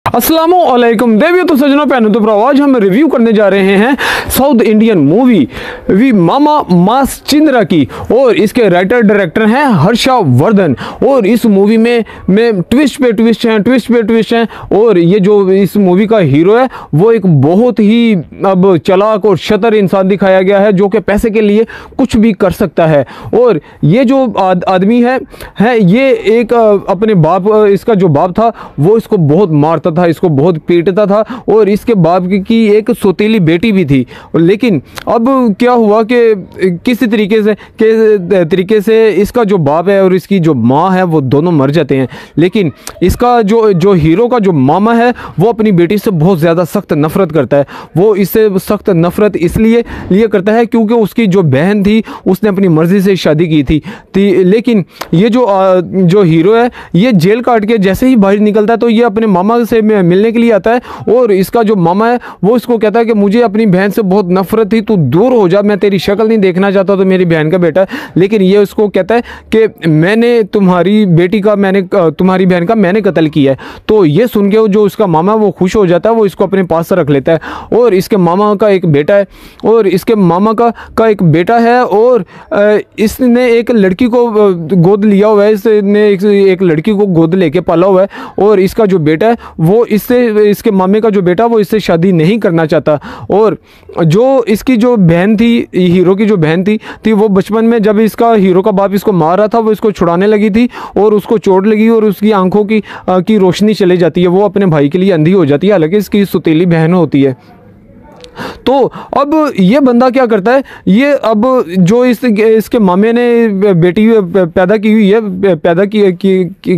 अस्सलामुअलैकुम देवियों तो सजनों पहनों तो आज हम रिव्यू करने जा रहे हैं साउथ इंडियन मूवी वी मामा मास चिंद्रा की। और इसके राइटर डायरेक्टर हैं हर्षा वर्धन। और इस मूवी में ट्विस्ट पे ट्विस्ट हैं। और ये जो इस मूवी का हीरो है वो एक बहुत ही अब चालाक और शतर इंसान दिखाया गया है जो कि पैसे के लिए कुछ भी कर सकता है। और ये जो आदमी है ये एक अपने बाप, इसका जो बाप था वो इसको बहुत मारता था, इसको बहुत पीटता था। और इसके बाप की एक सौतेली बेटी भी थी। लेकिन अब क्या हुआ कि किसी तरीके से इसका जो बाप है और इसकी जो माँ है वो दोनों मर जाते हैं। लेकिन इसका जो हीरो का जो मामा है वो अपनी बेटी से बहुत ज़्यादा सख्त नफरत करता है। वो इससे सख्त नफरत इसलिए करता है क्योंकि उसकी जो बहन थी उसने अपनी मर्ज़ी से शादी की थी। लेकिन ये जो हीरो है ये जेल काट के जैसे ही बाहर निकलता है तो ये अपने मामा से मिलने के लिए आता है। और इसका जो मामा है वो इसको कहता है कि मुझे अपनी बहन से बहुत नफरत थी, तू दूर हो जा, मैं तेरी शक्ल नहीं देखना चाहता, तो मेरी बहन का बेटा है। लेकिन ये उसको कहता है कि मैंने तुम्हारी बहन का मैंने कत्ल किया है। तो ये सुन के जो उसका मामा वो खुश हो जाता है, वो इसको अपने पास रख लेता है। और इसके मामा का एक बेटा है एक बेटा है। और इसने एक लड़की को गोद लिया हुआ है, इसने एक लड़की को गोद लेके पाला हुआ है। और इसका जो बेटा है वो इसके मामे का जो बेटा वो इससे शादी नहीं करना चाहता। और जो इसकी जो बहन थी, हीरो की जो बहन थी वो बचपन में जब इसका हीरो का बाप इसको मार रहा था वो इसको छुड़ाने लगी थी और उसको चोट लगी और उसकी आंखों की रोशनी चली जाती है, वो अपने भाई के लिए अंधी हो जाती है, हालांकि इसकी सौतेली बहन होती है। तो अब ये बंदा क्या करता है, ये अब जो इसके मामे ने बेटी पैदा की हुई है,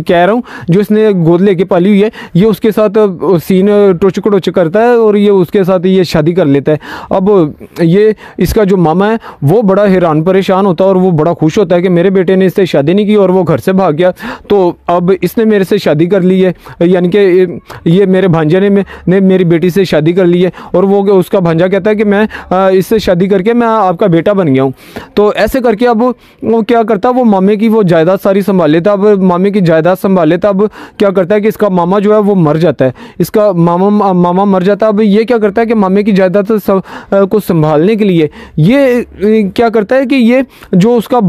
कह रहा हूँ, जो इसने गोद लेके पाली हुई है, ये उसके साथ सीन टोच करता है और ये उसके साथ ये शादी कर लेता है। अब ये इसका जो मामा है वो बड़ा हैरान परेशान होता है और वो बड़ा खुश होता है कि मेरे बेटे ने इससे शादी नहीं की और वो घर से भाग गया, तो अब इसने मेरे से शादी कर ली है, यानी कि ये मेरे भांजे ने मेरी बेटी से शादी कर ली है। और वो उसका भांजा कहता है कि मैं इससे शादी करके मैं आपका बेटा बन गया हूँ। तो ऐसे करके अब वो क्या करता है, वो मामे की वो जायदाद सारी संभाल लेता। अब मामे की जायदाद संभाल लेता। अब क्या करता है कि इसका मामा जो है वो मर जाता है, इसका मामा मर जाता है। अब ये क्या करता है कि मामे की जायदाद को संभालने के लिए ये क्या करता है कि ये जो उसका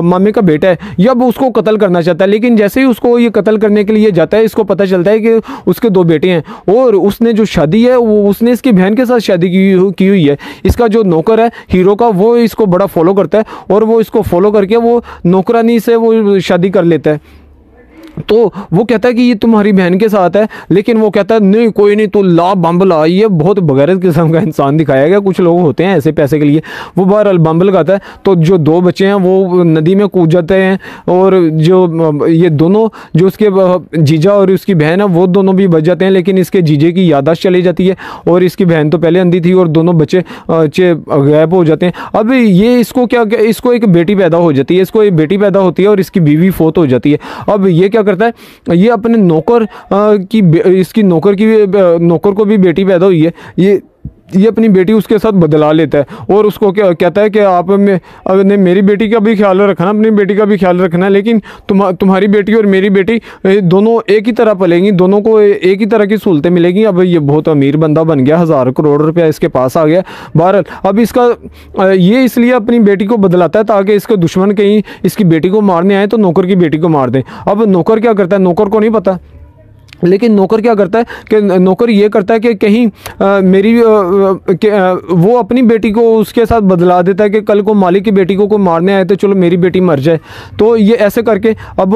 मामे का बेटा है ये अब उसको कत्ल करना चाहता है। लेकिन जैसे ही उसको ये कत्ल करने के लिए जाता है, इसको पता चलता है कि उसके दो बेटे हैं और उसने जो शादी है वो उसने इसकी बहन के साथ शादी की हुई है। इसका जो नौकर है हीरो का वो इसको बड़ा फॉलो करता है और वो इसको फॉलो करके वो नौकरानी से वो शादी कर लेता है। तो वो कहता है कि ये तुम्हारी बहन के साथ है, लेकिन वो कहता है नहीं कोई नहीं, तो ला बम्ब ला। ये बहुत बगैरत किस्म का इंसान दिखाया गया। कुछ लोग होते हैं ऐसे पैसे के लिए, वो बहरहाल बम्ब लगाता है। तो जो दो बच्चे हैं वो नदी में कूद जाते हैं और जो ये दोनों जो उसके जीजा और उसकी बहन है वो दोनों भी बच जाते हैं। लेकिन इसके जीजे की याददाश्त चली जाती है और इसकी बहन तो पहले अंधी थी और दोनों बच्चे गायब हो जाते हैं। अब ये इसको एक बेटी पैदा हो जाती है, इसको एक बेटी पैदा होती है और इसकी बीवी फौत हो जाती है। अब ये क्या करता है, ये अपने नौकर को भी बेटी पैदा हुई है, ये अपनी बेटी उसके साथ बदला लेता है और उसको क्या कहता है कि आपने मेरी बेटी का भी ख्याल रखना, अपनी बेटी का भी ख्याल रखना, लेकिन तुम्हारी बेटी और मेरी बेटी दोनों एक ही तरह पलेंगी, दोनों को एक ही तरह की सहूलतें मिलेगी। अब ये बहुत अमीर बंदा बन गया, 1000 करोड़ रुपया इसके पास आ गया। बहरहाल अब इसका ये इसलिए अपनी बेटी को बदलाता है ताकि इसके दुश्मन कहीं इसकी बेटी को मारने आए तो नौकर की बेटी को मार दें। अब नौकर क्या करता है, नौकर को नहीं पता, लेकिन नौकर क्या करता है कि नौकर ये करता है कि कहीं वो अपनी बेटी को उसके साथ बदला देता है कि कल को मालिक की बेटी को कोई मारने आए तो चलो मेरी बेटी मर जाए। तो ये ऐसे करके अब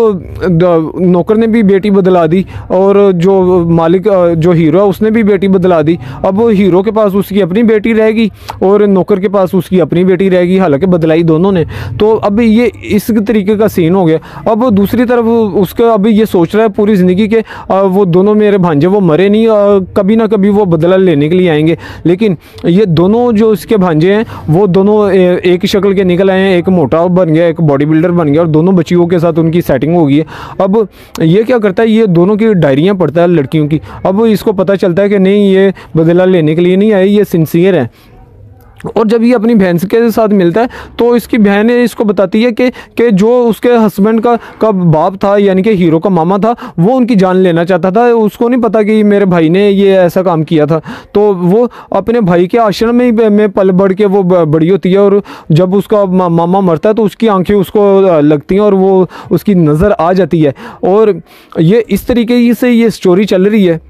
नौकर ने भी बेटी बदला दी और जो मालिक जो हीरो है उसने भी बेटी बदला दी। अब हीरो के पास उसकी अपनी बेटी रहेगी और नौकर के पास उसकी अपनी बेटी रहेगी, हालांकि बदलाई दोनों ने। तो अब ये इस तरीके का सीन हो गया। अब दूसरी तरफ उसका अभी ये सोच रहा है पूरी ज़िंदगी के वो दोनों मेरे भांजे वो मरे नहीं, कभी ना कभी वो बदला लेने के लिए आएंगे। लेकिन ये दोनों जो इसके भांजे हैं वो दोनों एक ही शक्ल के निकल आए हैं, एक मोटा बन गया, एक बॉडी बिल्डर बन गया और दोनों बच्चियों के साथ उनकी सेटिंग हो गई है। अब ये क्या करता है, ये दोनों की डायरियाँ पढ़ता है लड़कियों की। अब इसको पता चलता है कि नहीं ये बदला लेने के लिए नहीं आए, ये सिंसियर है। और जब ये अपनी बहन के साथ मिलता है तो इसकी बहन इसको बताती है कि जो उसके हस्बैंड का बाप था, यानी कि हीरो का मामा था, वो उनकी जान लेना चाहता था। उसको नहीं पता कि मेरे भाई ने ये ऐसा काम किया था। तो वो अपने भाई के आश्रम में पल बढ़ के वो बड़ी होती है, और जब उसका मामा मरता है तो उसकी आंखें उसको लगती हैं और वो उसकी नज़र आ जाती है। और ये इस तरीके से ये स्टोरी चल रही है।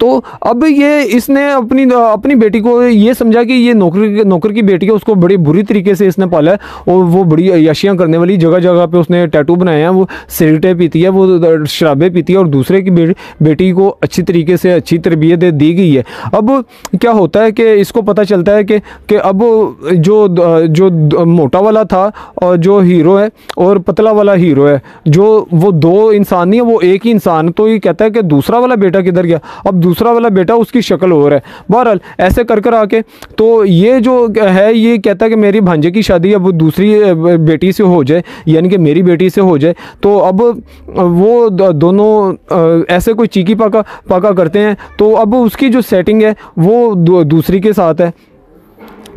तो अब ये इसने अपनी बेटी को ये समझा कि ये नौकर की बेटी है, उसको बड़ी बुरी तरीके से इसने पाला है, और वो बड़ी अय्याशियाँ करने वाली, जगह जगह पे उसने टैटू बनाए हैं, वो सिगरेटें पीती है, वो शराबें पीती है, और दूसरे की बेटी को अच्छी तरीके से अच्छी तरबियत दी गई है। अब क्या होता है कि इसको पता चलता है कि अब जो मोटा वाला था और जो हीरो है और पतला वाला हीरो है, जो वो दो इंसान नहीं है, वो एक ही इंसान। तो ये कहता है कि दूसरा वाला बेटा किधर गया। अब दूसरा वाला बेटा उसकी शक्ल और है। बहरहाल ऐसे कर आके तो ये जो है ये कहता है कि मेरी भांजे की शादी अब दूसरी बेटी से हो जाए, यानी कि मेरी बेटी से हो जाए। तो अब वो दोनों ऐसे कोई चीकी पाका करते हैं। तो अब उसकी जो सेटिंग है वो दूसरी के साथ है,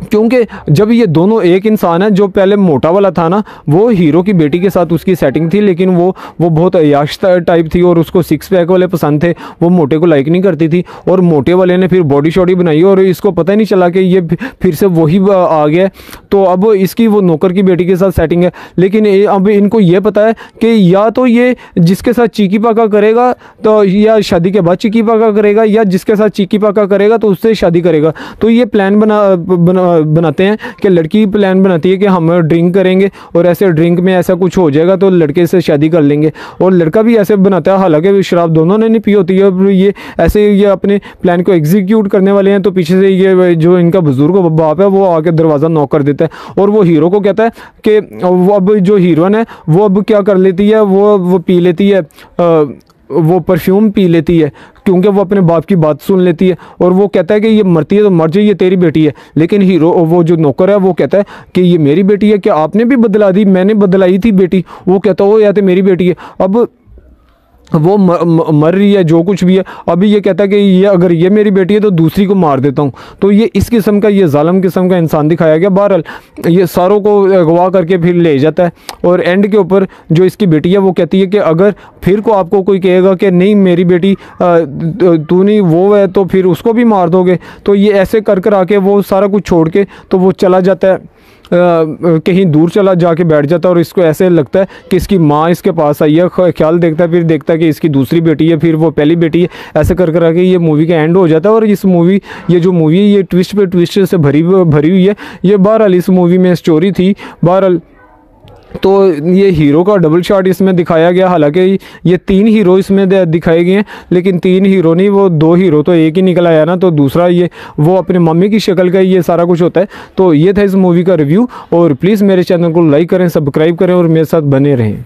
क्योंकि जब ये दोनों एक इंसान है, जो पहले मोटा वाला था ना, वो हीरो की बेटी के साथ उसकी सेटिंग थी, लेकिन वो बहुत अय्याश टाइप थी और उसको सिक्स पैक वाले पसंद थे, वो मोटे को लाइक नहीं करती थी। और मोटे वाले ने फिर बॉडी शॉडी बनाई और इसको पता ही नहीं चला कि ये फिर से वही आ गया। तो अब इसकी वो नौकर की बेटी के साथ सेटिंग है, लेकिन अब इनको ये पता है कि या तो ये जिसके साथ चीकी पाका करेगा तो या शादी के बाद चीकी पाका करेगा, या जिसके साथ चीकी पाका करेगा तो उससे शादी करेगा। तो ये प्लान बनाते हैं कि लड़की प्लान बनाती है कि हम ड्रिंक करेंगे और ऐसे ड्रिंक में ऐसा कुछ हो जाएगा तो लड़के से शादी कर लेंगे। और लड़का भी ऐसे बनाता है, हालांकि शराब दोनों ने नहीं पी होती है। ये अपने प्लान को एग्जीक्यूट करने वाले हैं। तो पीछे से ये जो इनका बुजुर्ग बाप है वो आके दरवाज़ा नॉक कर देता है और वो हीरो को कहता है कि वो अब जो हीरोइन है वो अब क्या कर लेती है, वो पी लेती है, वो परफ्यूम पी लेती है, क्योंकि वो अपने बाप की बात सुन लेती है। और वो कहता है कि ये मरती है तो मर जाए, ये तेरी बेटी है। लेकिन हीरो वो जो नौकर है वो कहता है कि ये मेरी बेटी है, क्या आपने भी बदला दी? मैंने बदलाई थी बेटी। वो कहता है वो या तो मेरी बेटी है। अब वो मर रही है जो कुछ भी है। अभी ये कहता है कि ये अगर ये मेरी बेटी है तो दूसरी को मार देता हूँ। तो ये इस किस्म का, ये जालिम किस्म का इंसान दिखाया गया। बहरहाल ये सारों को अगवा करके फिर ले जाता है और एंड के ऊपर जो इसकी बेटी है वो कहती है कि अगर फिर को आपको कोई कहेगा कि नहीं मेरी बेटी तू नहीं वो है तो फिर उसको भी मार दोगे। तो ये ऐसे कर आके वो सारा कुछ छोड़ के तो वो चला जाता है, कहीं दूर चला जाके बैठ जाता है। और इसको ऐसे लगता है कि इसकी माँ इसके पास आई है, ख्याल देखता है, फिर देखता है कि इसकी दूसरी बेटी है, फिर वो पहली बेटी है। ऐसे कर आके ये मूवी का एंड हो जाता है। और इस मूवी ये जो मूवी है ये ट्विस्ट पे ट्विस्ट से भरी हुई है। ये बहरहाल इस मूवी में स्टोरी थी। बहरहाल तो ये हीरो का डबल शॉट इसमें दिखाया गया। हालांकि ये 3 हीरो इसमें दिखाए गए हैं, लेकिन 3 हीरो नहीं, वो 2 हीरो तो एक ही निकल आया ना। तो दूसरा ये वो अपने मम्मी की शक्ल का ये सारा कुछ होता है। तो ये था इस मूवी का रिव्यू। और प्लीज़ मेरे चैनल को लाइक करें, सब्सक्राइब करें और मेरे साथ बने रहें।